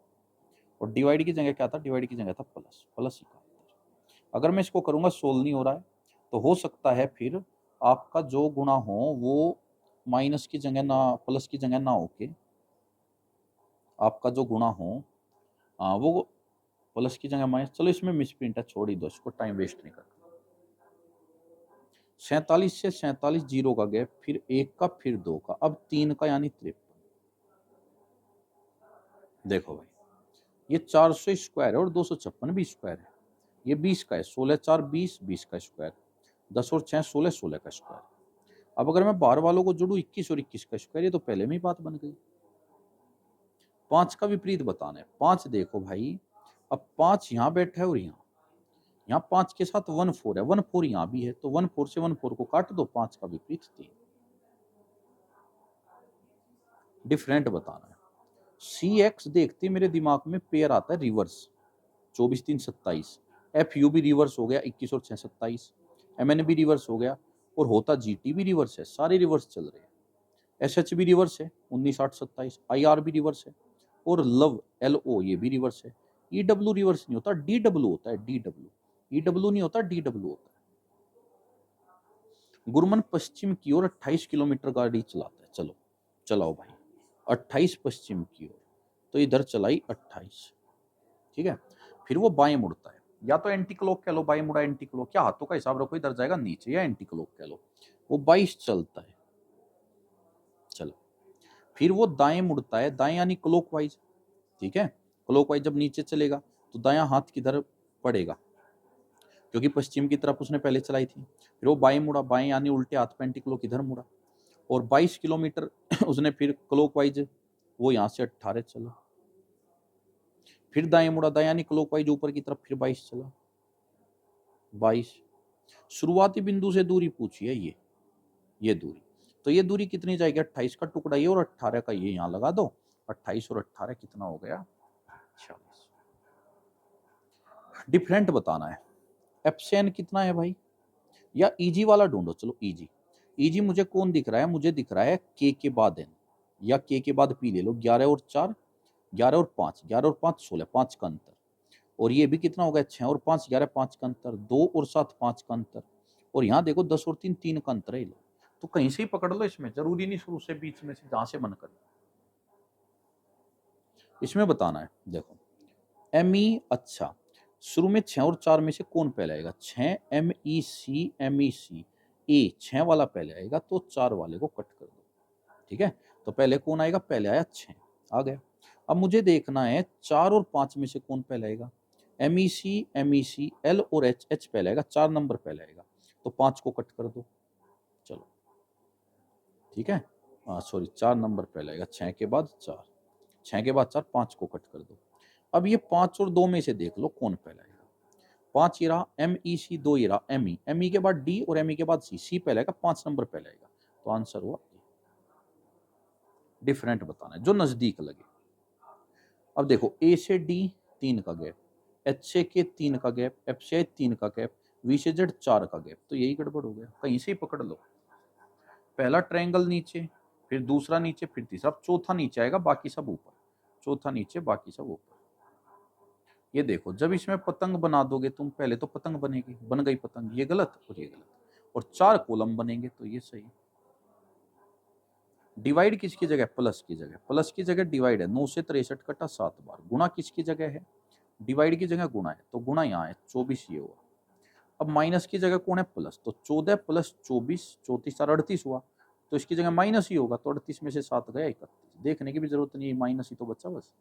और डिवाइड की जगह क्या था, डिवाइड की जगह था प्लस, +71। अगर मैं इसको करूंगा, सोल्व नहीं हो रहा है, तो हो सकता है फिर आपका जो गुणा हो वो माइनस की जगह ना, प्लस की जगह ना होके आपका जो गुणा हो वो प्लस की जगह माइनस, चलो इसमें मिसप्रिंट है, छोड़ ही दो इसको, टाइम वेस्ट नहीं करना। 47 से 47 जीरो का गैप, फिर 1 का, फिर 2 का, अब 3 का, यानी 53। देखो भाई, ये 400 स्क्वायर है और 256 भी स्क्वायर है, ये 20 का है, 16 4 20, 20 का स्क्वायर, 10 और 6 16, 16 का स्क्वायर। अब अगर मैं बाहर वालों को जोड़ू, 21 और 21 का स्क्वायर, ये तो पहले में ही बात बन गई। 5 का विपरीत बताना है। 5 देखो भाई, अब 5 यहाँ बैठा है, और यहाँ 5 के साथ 1 4 है, 1 4 यहाँ भी है, तो 1 4 से 1 4 को काट दो, 5 का विपरीत 3। डिफरेंट बताना है। CX देखते मेरे दिमाग में पेयर आता है रिवर्स, 24 3 27, FU भी रिवर्स हो गया, 21 और 6 27, MN भी रिवर्स हो गया, और होता GT भी रिवर्स है, सारे रिवर्स चल रहे हैं। SH भी रिवर्स है, 19 8 27, IR भी रिवर्स है, और लव LO ये भी रिवर्स है। EW रिवर्स नहीं होता, DW होता है, DW। EW नहीं होता, DW होता है। गुरमन पश्चिम की ओर 28 किलोमीटर गाड़ी चलाता है, चलो चलाओ भाई, 28 पश्चिम की ओर, तो इधर चलाई 28, ठीक है। फिर वो बाएं मुड़ता है, या तो एंटी क्लॉक कह लो, बाएं मुड़ा एंटी क्लॉक, क्या हाथों का हिसाब रखो, इधर जाएगा नीचे, या एंटी क्लॉक कह लो। वो 22 चलता है, चलो। फिर वो दाएं मुड़ता है, दाएं यानी क्लॉकवाइज, ठीक है। क्लॉकवाइज जब नीचे चलेगा तो दायां हाथ किधर पड़ेगा, क्योंकि पश्चिम की तरफ उसने पहले चलाई थी। फिर वो बाएं मुड़ा, बाएं यानी उल्टे हाथ पे एंटी क्लॉक इधर मुड़ा, और 22 किलोमीटर उसने फिर क्लॉकवाइज, वो यहाँ से 18 चला। फिर दाएं मुड़ा, दाएं यानी क्लॉकवाइज ऊपर की तरफ, फिर 22 चला, 22। शुरुआती बिंदु से दूरी पूछी है ये दूरी, तो ये दूरी कितनी जाएगी, 28 का टुकड़ा ये और 18 का ये, यहाँ लगा दो, 28 और 18 कितना हो गया, 46। डिफरेंट बताना है। एप्सियन कितना है भाई, या इजी वाला ढूंढो, चलो इजी मुझे कौन दिख रहा है, मुझे दिख रहा है के बाद एन, या के बाद पी ले लो, 11 और 4 11 और 5 11 और 5 16, 5 का अंतर, और ये भी कितना होगा 6 और 5 11, 5 का अंतर, 2 और 7 5 का अंतर, और यहाँ देखो 10 और 3 3 का अंतर है। लो तो कहीं से ही पकड़ लो, इसमें जरूरी नहीं शुरू से बीच में से जहां से मन कर, इसमें बताना है। देखो एम अच्छा, शुरू में 6 और 4 में से कौन पहले आएगा, 6 MEC ए 6 वाला पहले आएगा, तो 4 वाले को कट कर दो, ठीक है। तो पहले कौन आएगा, पहले आया 6, आ गया। अब मुझे देखना है 4 और 5 में से कौन पहले आएगा, MEC L और H पहले आएगा, 4 नंबर पहले आएगा, तो 5 को कट कर दो, चलो ठीक है। हाँ सॉरी, 4 नंबर पहले आएगा, 6 के बाद 4, 6 के बाद 4, 5 को कट कर दो। अब ये 5 और 2 में से देख लो कौन पहले आएगा, 5 ये रहा MEC, 2 ये रहा ME के बाद D और ME के बाद C पहले आएगा, 5 नंबर पहले आएगा, तो आंसर हुआ। डिफरेंट बताना है जो नजदीक लगे। अब देखो A से D 3 का गैप, H से K 3 का गैप, F से 3 का गैप, V से Z 4 का गैप, तो यही गड़बड़ हो गया, कहीं से ही पकड़ लो। पहला ट्रायंगल नीचे, फिर दूसरा नीचे, फिर तीसरा, अब चौथा नीचे आएगा, बाकी सब ऊपर, चौथा नीचे बाकी सब ऊपर। ये देखो जब इसमें पतंग बना दोगे तुम, पहले तो पतंग बनेगी, बन गई पतंग, ये गलत और ये गलत, और 4 कॉलम बनेंगे, तो ये सही। डिवाइड किसकी जगह, प्लस की जगह, प्लस की जगह डिवाइड है, 9 से 63 कटा 7 बार, गुणा किसकी जगह है, डिवाइड की जगह गुणा है, तो गुणा यहाँ है, 24 ये हुआ। अब माइनस की जगह कौन है, प्लस, तो 14 प्लस 24, 34 और 38 हुआ, तो इसकी जगह माइनस ही होगा, तो 38 में से 7 गया 31, देखने की भी जरूरत नहीं, माइनस ही तो बचा बस।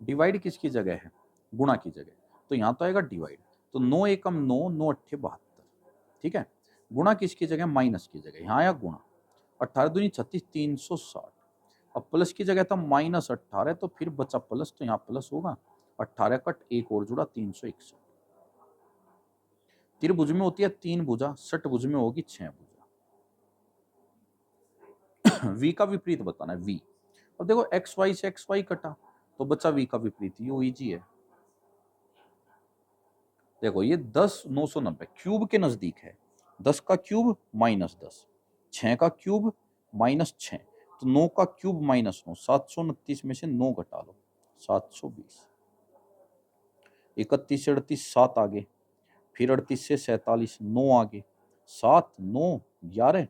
डिवाइड किसकी जगह है, गुणा की जगह, तो यहाँ तो आएगा डिवाइड, तो 9 एकम 9, 9 अट्ठे 72, ठीक है। गुणा किसकी जगह, माइनस की जगह, यहाँ आया गुणा, 18 दूनी 36, 360। अब प्लस की जगह था -18, तो फिर बचा प्लस, तो यहाँ प्लस होगा, 18 कट एक और जुड़ा 361। त्रिभुज में होती है 3 भुजा, षटभुज में होगी 6 भुजा। V का विपरीत बताना है, V। अब देखो XY से XY कटा, तो बचा V का विपरीत, ये इजी है। देखो ये 10 990 क्यूब के नजदीक है, 10 का क्यूब -10, 6 का क्यूब -6, तो 9 का क्यूब -9, 729 में से 9 घटा लो, 720, 31 से 38 7 आगे, फिर 38 से 47 9 आगे, 7 9 11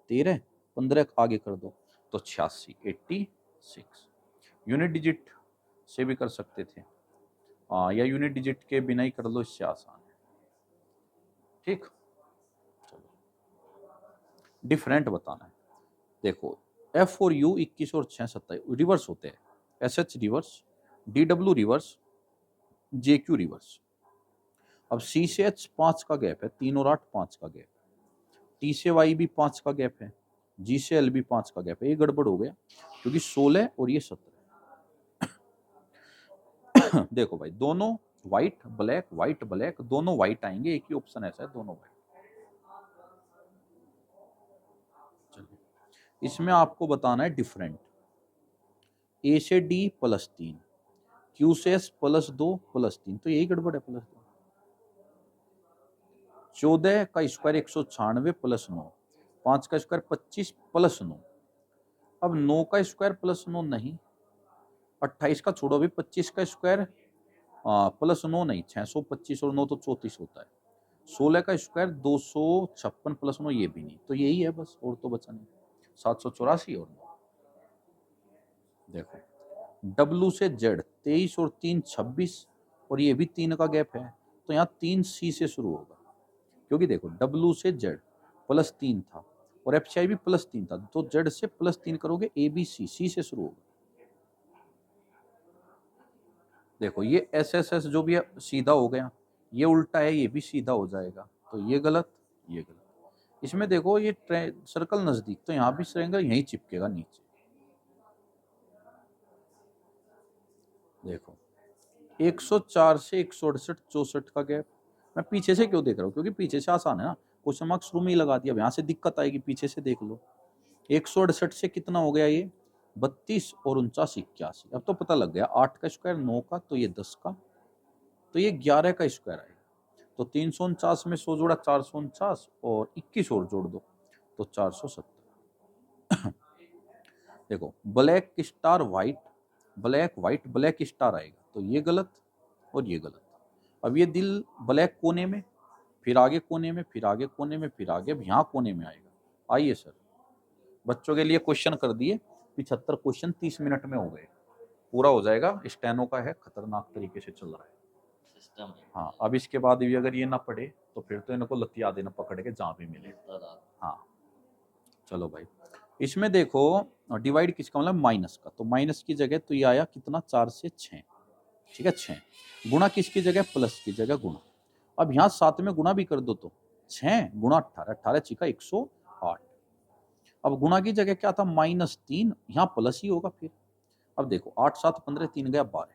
13 15 आगे कर दो, तो 86 86। यूनिट डिजिट से भी कर सकते थे, या यूनिट डिजिट के बिना ही कर लो, इससे आसान है, ठीक। चलो डिफरेंट बताना है। देखो F और U 21 और 6 27 रिवर्स होते हैं, SH reverse, DW reverse, JQ reverse. अब C से H 5 का गैप है, 3 और 8 5 का गैप, T से Y भी 5 का गैप है, G से L भी 5 का गैप है, ये गड़बड़ हो गया क्योंकि 16 और ये 17। देखो भाई दोनों व्हाइट ब्लैक दोनों व्हाइट आएंगे, एक ही ऑप्शन ऐसा है दोनों व्हाइट। चलिए इसमें आपको बताना है डिफरेंट, A से D +3, Q से S +2 +3, तो यही गड़बड़ है, +2। 14 का स्क्वायर 196 +9, 5 का स्क्वायर 25 +9, अब 9 का स्क्वायर +9 नहीं, 28 का छोड़ो, अभी 25 का स्क्वायर +9 नहीं, 625 और 9 तो 34 होता है, 16 का स्क्वायर 256 +9 ये भी नहीं, तो यही है बस, और तो बचा नहीं, 784 और 9। देखो W से Z 23 और 3 26, और ये भी 3 का गैप है, तो यहाँ 3C से शुरू होगा, क्योंकि देखो W से Z +3 था और F से I भी +3 था, तो Z से +3 करोगे ABC, C से शुरू होगा। देखो ये SSS जो भी है सीधा हो गया, ये उल्टा है, ये भी सीधा हो जाएगा, तो ये गलत ये गलत। इसमें देखो ये सर्कल नजदीक, तो यहाँ भी ट्रायंगल यहीं चिपकेगा नीचे। देखो 104 से 168 64 का गैप, मैं पीछे से क्यों देख रहा हूँ, क्योंकि पीछे से आसान है ना, क्वेश्चन मार्क शुरू में ही लगा दिया, अब यहाँ से दिक्कत आएगी, पीछे से देख लो। 168 से कितना हो गया ये 32 और 49 81। अब तो पता लग गया 8 का स्क्वायर 9 का, तो ये 10 का, तो ये 11 का स्क्वायर आएगा। तो 349 में 100 जोड़ा 449 और 21 और जोड़ दो तो 470। देखो black star white, black white black star आएगा, तो ये गलत और ये गलत। अब ये दिल ब्लैक कोने में, फिर आगे कोने में, फिर आगे कोने में, फिर आगे, अब यहाँ कोने में आएगा। आइए सर, बच्चों के लिए क्वेश्चन कर दिए, 75 क्वेश्चन 30 मिनट में हो गए, पूरा हो जाएगा। स्टेनो का है, खतरनाक तरीके से चल रहा है सिस्टम। हाँ, अब इसके बाद भी अगर ये ना पढ़े तो फिर तो इनको लतिया देना पकड़ के जहाँ भी मिले। हाँ चलो भाई, इसमें देखो डिवाइड किसका मतलब माइनस का, तो माइनस की जगह तो ये आया कितना 4 से 6, ठीक है 6। गुणा किसकी जगह, प्लस की जगह गुणा। अब यहाँ 7 में गुणा भी कर दो तो 6 गुणा 18, 18 छिका 108। अब गुणा की जगह क्या था -3, यहाँ प्लस ही होगा फिर। अब देखो 8 7 15, 3 गया 12,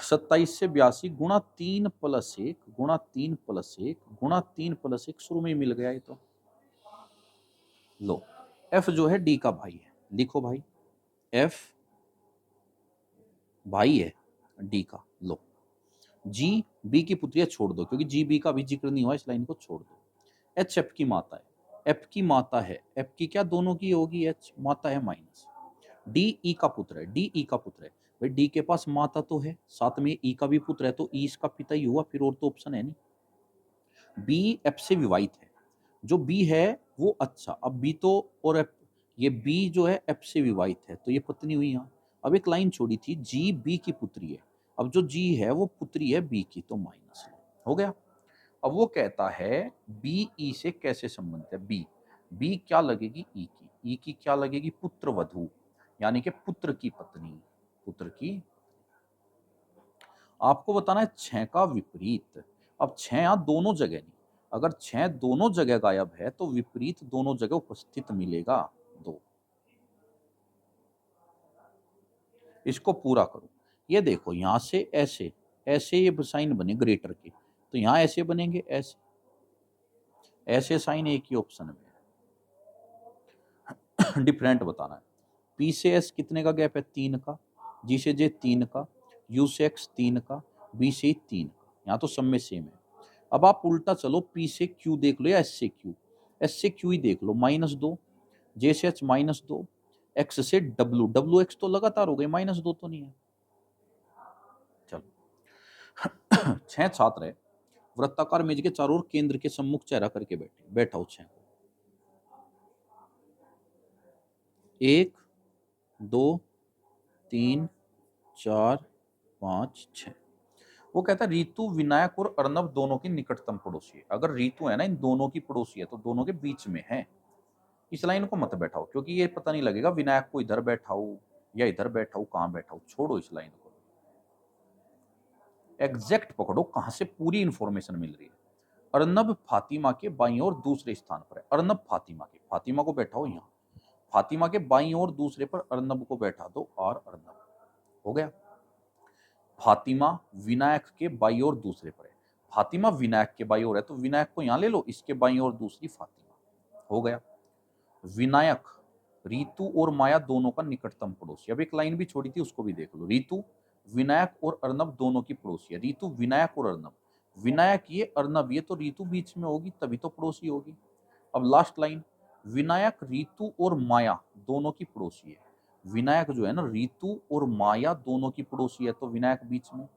27 से 82 गुणा 3 + 1 गुणा 3 + 1 गुणा 3 + 1 शुरू में ही मिल गया ये तो। लो एफ जो है डी का भाई है, लिखो भाई एफ भाई है डी का। लो जी बी की पुत्रिया छोड़ दो, क्योंकि जी बी का भी जिक्र नहीं हुआ, इस लाइन को छोड़ दो। एच एफ की माता है, एफ की माता है, एफ की क्या दोनों की होगी, एच माता है माइनस। डी ई का पुत्र है, डी ई का पुत्र है भाई, डी के पास माता तो है, साथ में ई का भी पुत्र है, तो ई इसका पिता ही हुआ, फिर और तो ऑप्शन है नहीं। बी एफ से विवाहित है, जो बी है वो, अच्छा अब बी तो और एफ, ये बी जो है एफ से विवाहित है, तो ये पत्नी हुई यहाँ। अब एक लाइन छोड़ी थी, जी बी की पुत्री है, अब जो जी है वो पुत्री है बी की, तो माइनस हो गया। अब वो कहता है बी ई से कैसे संबंधित है, बी बी क्या लगेगी ई की, ई की क्या लगेगी पुत्र वधु, यानी कि पुत्र की पत्नी, पुत्र की। आपको बताना है 6 का विपरीत। अब 6 यहाँ दोनों जगह नहीं, अगर 6 दोनों जगह गायब है तो विपरीत दोनों जगह उपस्थित मिलेगा 2। इसको पूरा करो, ये देखो यहां से ऐसे ऐसे ये साइन बने ग्रेटर के, तो यहां ऐसे बनेंगे, ऐसे ऐसे साइन एक ही ऑप्शन में है। डिफरेंट बताना है। पी से एस कितने का गैप है 3 का, जी से जे 3 का, यू से एक्स 3 का, बी से 3 का, यहाँ तो सब में सेम है। अब आप उल्टा चलो, पी से क्यू देख लो या एस से क्यू, एस से क्यू ही देख लो -2, जे से एच -2, एक्स से डब्ल्यू, डब्ल्यू एक्स तो लगातार हो गए, -2 तो नहीं है। चलो 6 छात्र है, वृत्ताकार मेज के चारों ओर केंद्र के सम्मुख चेहरा करके बैठाओ 6 को, 1 2 3 4 5 6। वो कहता है रीतु विनायक और अर्नब दोनों की निकटतम पड़ोसी है। अगर रीतु है ना इन दोनों की पड़ोसी है तो दोनों के बीच में है। इस लाइन को मत बैठाओ, क्योंकि ये पता नहीं लगेगा विनायक को इधर बैठाओ या इधर बैठाओ, कहाँ बैठाओ, छोड़ो इस लाइन को। एग्जैक्ट पकड़ो कहां से पूरी इंफॉर्मेशन मिल रही है। अर्नब फातिमा के बाईं ओर दूसरे स्थान पर है, अर्नब फातिमा के, फातिमा को बैठाओ यहाँ, फातिमा के बाईं ओर दूसरे पर अर्नब को बैठा दो, और अर्नब हो गया। फातिमा विनायक के बाईं ओर दूसरे पर है, फातिमा विनायक के बाईं ओर है तो विनायक को यहां ले लो, इसके बाईं ओर दूसरी फातिमा हो गया। विनायक रीतु और माया दोनों का निकटतम पड़ोसी। अब एक लाइन भी छोड़ी थी उसको भी देख लो, रीतु विनायक और अर्नब दोनों की पड़ोसी है, रीतु विनायक और अर्नब, विनायक ये अर्नब ये, तो रीतु बीच में होगी तभी तो पड़ोसी होगी। अब लास्ट लाइन, विनायक रीतु और माया दोनों की पड़ोसी है, विनायक जो है ना रीतु और माया दोनों की पड़ोसी है, तो विनायक बीच में।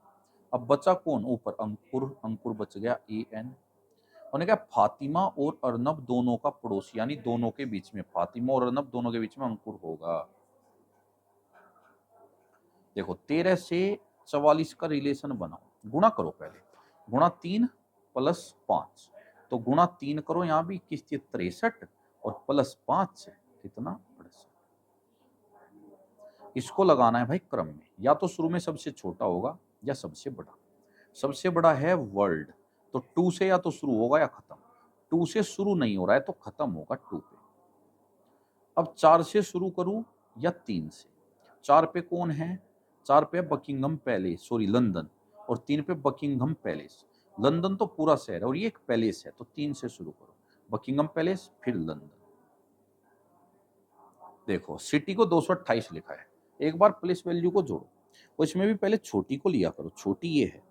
अब बचा कौन ऊपर, अंकुर, अंकुर बच गया ए एन। उन्होंने कहा फातिमा और अर्नब दोनों का पड़ोसी, यानी दोनों के बीच में, फातिमा और अर्नब दोनों के बीच में अंकुर होगा। देखो 13 से 44 का रिलेशन बनाओ, गुणा करो पहले, गुणा 3 + 5, तो गुणा 3 करो, यहाँ भी 21 63 और +5 कितना 68। इसको लगाना है भाई क्रम में, या तो शुरू में सबसे छोटा होगा या सबसे बड़ा। सबसे बड़ा है वर्ल्ड, तो 2 से या तो शुरू होगा या खत्म, 2 से शुरू नहीं हो रहा है तो खत्म होगा 2 पे। अब 4 से शुरू करूं या 3 से, 4 पे कौन है, 4 पे बकिंगम पैलेस, सॉरी लंदन, और 3 पे बकिंगम पैलेस। लंदन तो पूरा शहर है और ये एक पैलेस है, तो 3 से शुरू करो, बकिंगम पैलेस फिर लंदन। देखो सिटी को 228 लिखा है, एक बार प्लेस वैल्यू को जोड़ो, और इसमें भी पहले छोटी को लिया करो, छोटी ये है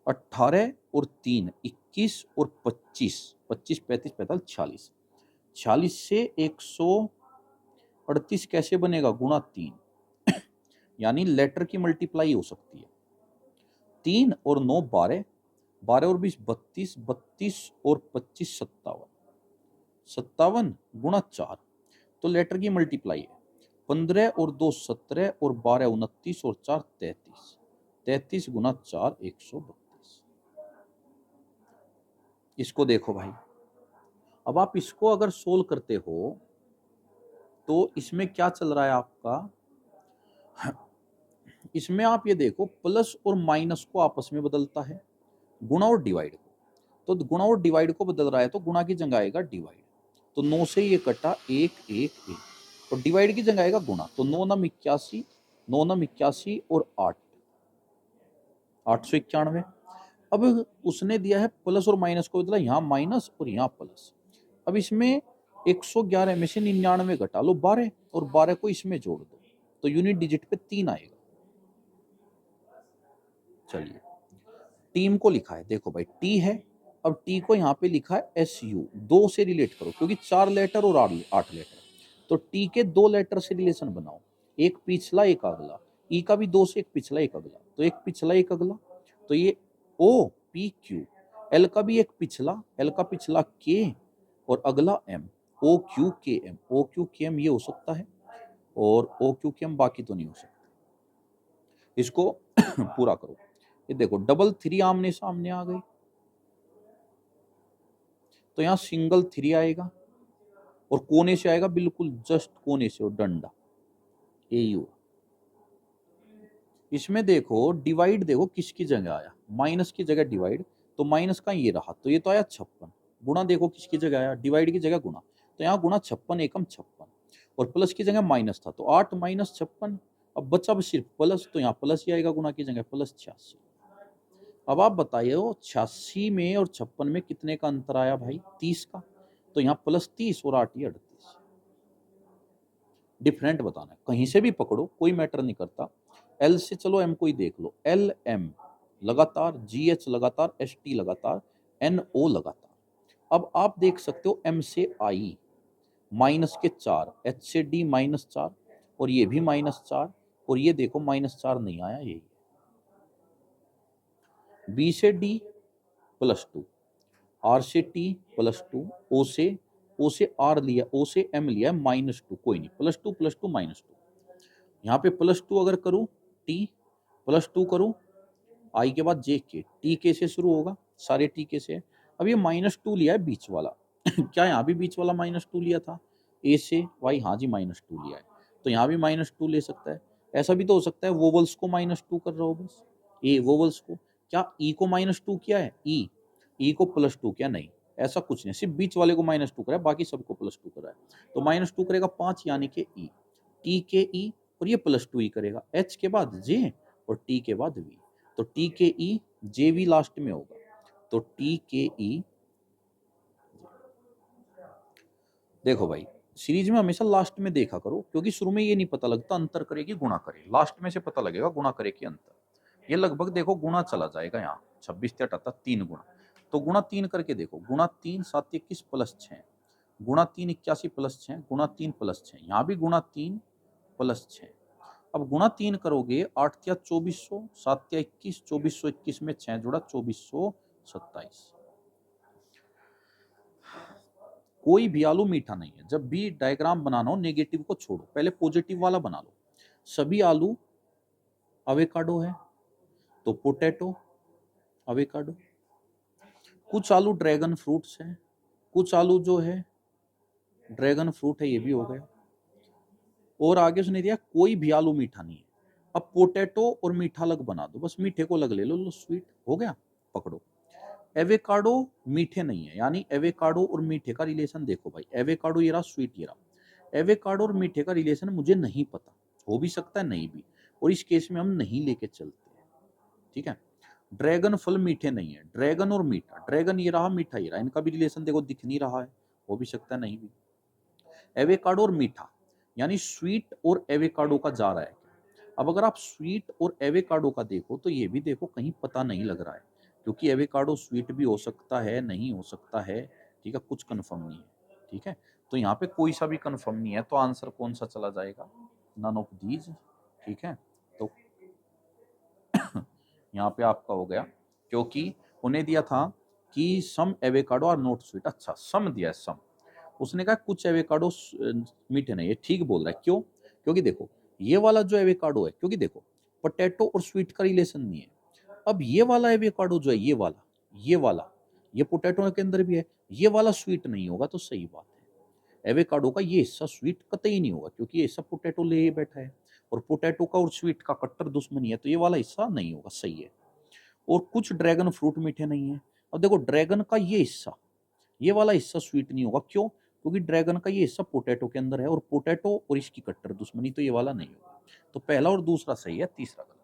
18 और 3 21 और 25, 25 35 45 46, 46 से 138 कैसे बनेगा, गुणा 3, यानी लेटर की मल्टीप्लाई हो सकती है। 3 और 9 12, 12 और 20 32, 32 और 25 57, 57 गुणा 4, तो लेटर की मल्टीप्लाई है। 15 और 2 17 और 12 29 और 4 33, 33 गुना 4 132। इसको देखो भाई, अब आप इसको अगर सोल्व करते हो तो इसमें क्या चल रहा है आपका, इसमें आप ये देखो प्लस और माइनस को आपस में बदलता है, गुणा और डिवाइड को, तो गुणा और डिवाइड को बदल रहा है तो गुणा की जगह आएगा डिवाइड, तो 9 से ये कटा 1 1 1, और डिवाइड की जगह आएगा गुणा, तो 9 नम 81, 9 नम 81 और 8 891। अब उसने दिया है प्लस और माइनस को बदला, यहाँ माइनस और यहाँ प्लस। अब इसमें 111 में से 99 घटा लो 12, और 12 को इसमें जोड़ दो, तो यूनिट डिजिट पे 3 आएगा। चलिए टीम को लिखा है, देखो भाई टी है, अब टी को यहाँ पे लिखा है एस यू, 2 से रिलेट करो क्योंकि 4 लेटर और 8 लेटर, तो टी के 2 लेटर से रिलेशन बनाओ, एक पिछला एक अगला, ई का भी 2 से, एक पिछला एक अगला, तो एक पिछला एक अगला, तो ये ओ पी क्यू, एल का भी एक पिछला, एल का पिछला के और अगला एम, ओ क्यू के एम, ओ क्यू के एम ये हो सकता है, और ओ क्यू के एम बाकी तो नहीं हो सकता। इसको पूरा करो, ये देखो डबल 3 आमने सामने आ गई, तो यहाँ सिंगल 3 आएगा, और कोने से आएगा, बिल्कुल जस्ट कोने से, और डंडा ए यू। इसमें देखो डिवाइड, देखो किसकी जगह आया, माइनस की जगह डिवाइड, तो माइनस का ये रहा, तो ये तो आया 56, गुणा देखो किसकी जगह आया, डिवाइड की जगह गुणा, तो यहाँ गुणा 56 एकम 56, और प्लस की जगह माइनस था, तो 8 माइनस 56, अब बचा बस सिर्फ प्लस, तो यहाँ प्लस ही आएगा, गुणा की जगह प्लस 86। अब आप बताइए 86 में और 56 में कितने का अंतर आया भाई, 30 का, तो यहाँ प्लस 30 और 8 ये 38। डिफरेंट बताना है, कहीं से भी पकड़ो कोई मैटर नहीं करता। एल से चलो एम को ही देख लो, एल एम लगातार, जी एच लगातार, एस टी लगातार, एन ओ लगातार। अब आप देख सकते हो एम से आई माइनस के 4, एच से डी -4, और ये भी -4, और ये देखो -4 नहीं आया, यही बी से डी +2, आर से टी +2, ओ से आर लिया, ओ से एम लिया -2, कोई नहीं, +2 +2 -2, यहाँ पे +2 अगर करूँ, टी +2 करूँ, आई के बाद जे के, टी के से शुरू होगा, सारे टी के से। अब ये -2 लिया है बीच वाला क्या यहाँ भी बीच वाला -2 लिया था, ए से वाई, हाँ जी -2 लिया है, तो यहाँ भी -2 ले सकता है। ऐसा भी तो हो सकता है वोवल्स को -2 कर रहा हो, बस ए वोवल्स को, क्या ई को -2 किया है, ई को +2 किया, नहीं ऐसा कुछ नहीं, सिर्फ बीच वाले को -2 करा है, बाकी सबको +2 करा है, तो -2 करेगा 5, यानी कि ई, टी के ई, और ये +2 ही करेगा, एच के बाद जे और टी के बाद वी, तो टी के ई जे वी लास्ट में होगा, तो टी के ई। देखो भाई सीरीज में हमेशा लास्ट में देखा करो, क्योंकि शुरू में ये नहीं पता लगता अंतर करे कि गुणा करे, लास्ट में से पता लगेगा गुणा करे कि अंतर। ये लगभग देखो गुणा चला जाएगा, यहाँ 26 से 88 3 गुणा, तो गुणा 3 करके देखो, गुणा 3 7 21 प्लस 6, गुणा 3 81 प्लस 6, गुणा 3 प्लस 6, यहाँ भी गुणा 3 प्लस 6। अब गुणा 3 करोगे, 8 या 2400, 7 या 21, 2421 में 6 जुड़ा 2427। कोई भी आलू मीठा नहीं है, जब भी डायग्राम बनाना हो नेगेटिव को छोड़ो, पहले पॉजिटिव वाला बना लो। सभी आलू अवेकाडो है, तो पोटैटो अवेकाडो। कुछ आलू ड्रैगन फ्रूट्स हैं, कुछ आलू जो है ड्रैगन फ्रूट है, ये भी हो गया। और आगे उसने दिया कोई भी आलू मीठा नहीं है, अब पोटैटो और मीठा अलग बना दो, बस मीठे को अलग ले लो, स्वीट हो गया, पकड़ो। एवेकाडो मीठे नहीं है, यानी एवेकाडो और मीठे का रिलेशन देखो भाई, एवेकाडो ये रहा, स्वीट ये रहा, एवेकाडो और मीठे का रिलेशन मुझे नहीं पता, हो भी सकता है नहीं भी, और इस केस में हम नहीं लेके चलते हैं, ठीक है। ड्रैगन फल मीठे नहीं है, ड्रैगन और मीठा, ड्रैगन ये रहा, मीठा ये रहा, इनका भी रिलेशन देखो दिख नहीं रहा है, हो भी सकता है नहीं भी। एवोकाडो और मीठा, यानी स्वीट और एवोकाडो का जा रहा है। अब अगर आप स्वीट और एवोकाडो का देखो तो ये भी देखो कहीं पता नहीं लग रहा है, क्योंकि एवोकाडो स्वीट भी हो सकता है, नहीं हो सकता है, ठीक है, कुछ कंफर्म नहीं है, ठीक है। तो यहाँ पे कोई सा भी कंफर्म नहीं है, तो आंसर कौन सा चला जाएगा, नन ऑफ दीज, ठीक है। तो यहाँ पे आपका हो गया, क्योंकि उन्हें दिया था कि सम एवोकाडो आर नॉट स्वीट, अच्छा सम दिया है, सम, उसने कहा कुछ एवोकाडो मीठे नहीं, ये ठीक बोल रहा है, क्यों, क्योंकि देखो ये वाला जो एवोकाडो है, क्योंकि देखो पोटैटो और स्वीट का रिलेशन नहीं है। अब ये वाला एवोकाडो जो है, ये वाला ये पोटैटो के अंदर भी है, ये वाला स्वीट नहीं होगा, तो सही बात है, एवोकाडो का ये हिस्सा स्वीट कतई नहीं होगा, क्योंकि ये सब पोटैटो ले बैठा है, और पोटैटो का और स्वीट का कट्टर दुश्मनी है, तो ये वाला हिस्सा नहीं होगा, सही है। और कुछ ड्रैगन फ्रूट मीठे नहीं है। अब देखो ड्रैगन का ये हिस्सा, ये वाला हिस्सा स्वीट नहीं होगा, क्यों, क्योंकि ड्रैगन का ये हिस्सा पोटैटो के अंदर है, और पोटैटो और इसकी कट्टर दुश्मनी, तो ये वाला नहीं होगा। तो पहला और दूसरा सही है, तीसरा गलत।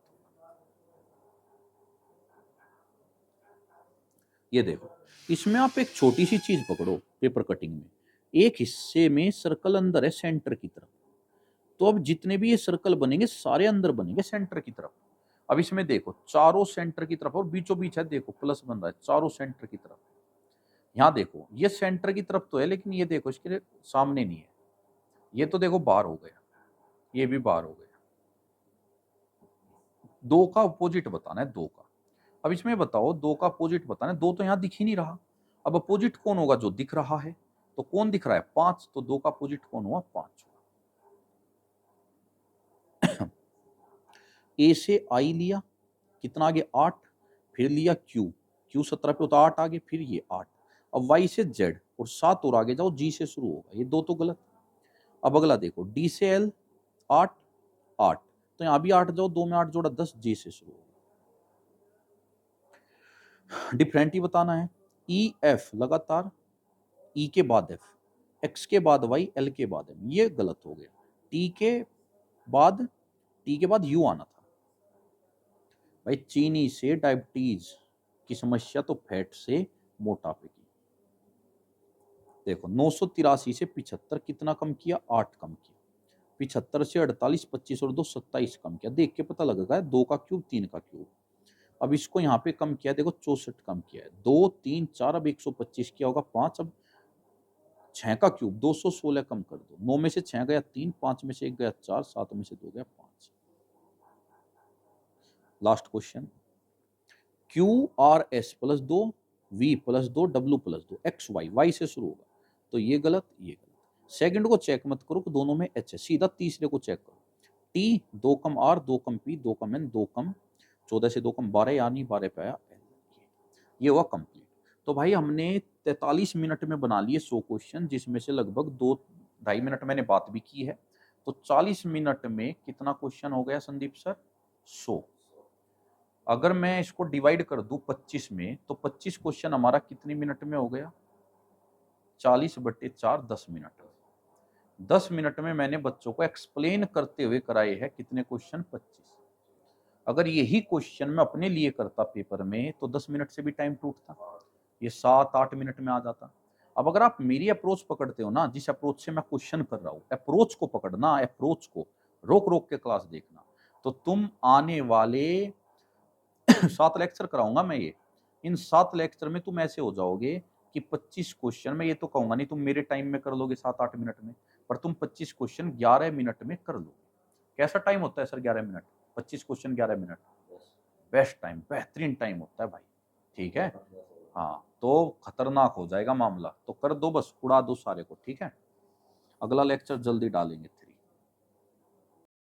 ये देखो, इसमें आप एक छोटी सी चीज पकड़ो, पेपर कटिंग में एक हिस्से में सर्कल अंदर है सेंटर की तरफ, तो अब जितने भी ये सर्कल बनेंगे सारे अंदर बनेंगे सेंटर की तरफ। अब इसमें देखो चारों सेंटर की तरफ, और बीचों बीच है देखो प्लस बन रहा है, चारों सेंटर की तरफ। यहाँ देखो ये सेंटर की तरफ तो है, लेकिन ये देखो इसके सामने नहीं है, ये तो देखो बाहर हो गया, ये भी बाहर हो गया। दो का अपोजिट बताना है, दो का। अब इसमें बताओ दो का अपोजिट बताना है, दो तो यहाँ दिख ही नहीं रहा, अब अपोजिट कौन होगा, जो दिख रहा है, तो कौन दिख रहा है, 5, तो दो का अपोजिट कौन हुआ, 5। ए से आई लिया, कितना आगे 8, फिर लिया क्यू, क्यू 17 पे होता 8 आगे, फिर ये 8। अब वाई से जेड और 7 और आगे जाओ, जी से शुरू होगा, ये दो तो गलत। अब अगला देखो डी से एल 8, 8, तो यहाँ भी 8 जाओ, 2 में 8 जोड़ा 10, जी से शुरू होगा। डिफरेंट ही बताना है, ई एफ लगातार, ई के बाद एफ, एक्स के बाद वाई, एल के बाद एम, ये गलत हो गया। बाद टी के बाद यू आना था। भाई चीनी से डायबिटीज की समस्या, तो फैट से मोटापे की। देखो 983 से 75 कितना कम किया, 8 कम किया। 75 से 48, 25 और 2 27 कम किया, देख के पता लगेगा है, 2 का क्यूब 3 का क्यूब। अब इसको यहाँ पे कम किया, देखो 64 कम किया है, 2 3 4, अब 125 किया होगा 5, अब 6 का क्यूब 216 कम कर दो, 9 में से 6 गया 3, 5 में से 1 गया 4, 7 में से 2 गया 5। Last question, Q R S plus 2, V plus 2, W plus 2, X Y, Y से शुरू होगा, तो ये गलत, ये गलत। सेकंड को चेक मत करो कि दोनों में एच है, सीधा तीसरे को चेक करो, T 2 comma R 2 comma P 2 comma N 2 comma 14 से 2 कम 12, यानी 12 पे आया एन, ये हुआ कंप्लीट। तो भाई हमने 43 मिनट में बना लिए 100 क्वेश्चन, जिसमें से लगभग 2-2.5 मिनट मैंने बात भी की है, तो 40 मिनट में कितना क्वेश्चन हो गया संदीप सर, 100। अगर मैं इसको डिवाइड कर दूं 25 में, तो 25 क्वेश्चन हमारा कितनी मिनट में हो गया, 40/4, 10 मिनट। 10 मिनट में मैंने बच्चों को एक्सप्लेन करते हुए कराए हैं कितने क्वेश्चन, 25। अगर यही क्वेश्चन मैं अपने लिए करता पेपर में, तो 10 मिनट से भी टाइम टूटता, ये 7-8 मिनट में आ जाता। अब अगर आप मेरी अप्रोच पकड़ते हो ना, जिस अप्रोच से मैं क्वेश्चन कर रहा हूँ, अप्रोच को पकड़ना, अप्रोच को रोक रोक के क्लास देखना, तो तुम आने वाले 7 लेक्चर कराऊंगा मैं, ये इन 7 लेक्चर में तुम ऐसे हो जाओगे कि 25 क्वेश्चन, मैं ये तो कहूंगा नहीं तुम मेरे टाइम में कर लोगे 7-8 मिनट में, पर तुम 25 क्वेश्चन 11 मिनट में कर लोगे। कैसा टाइम होता है sir 11 minute, 25 question 11 minute, best time, बेहतरीन टाइम होता है भाई, ठीक है। हाँ तो खतरनाक हो जाएगा मामला, तो कर दो बस, उड़ा दो सारे को, ठीक है। अगला लेक्चर जल्दी डालेंगे।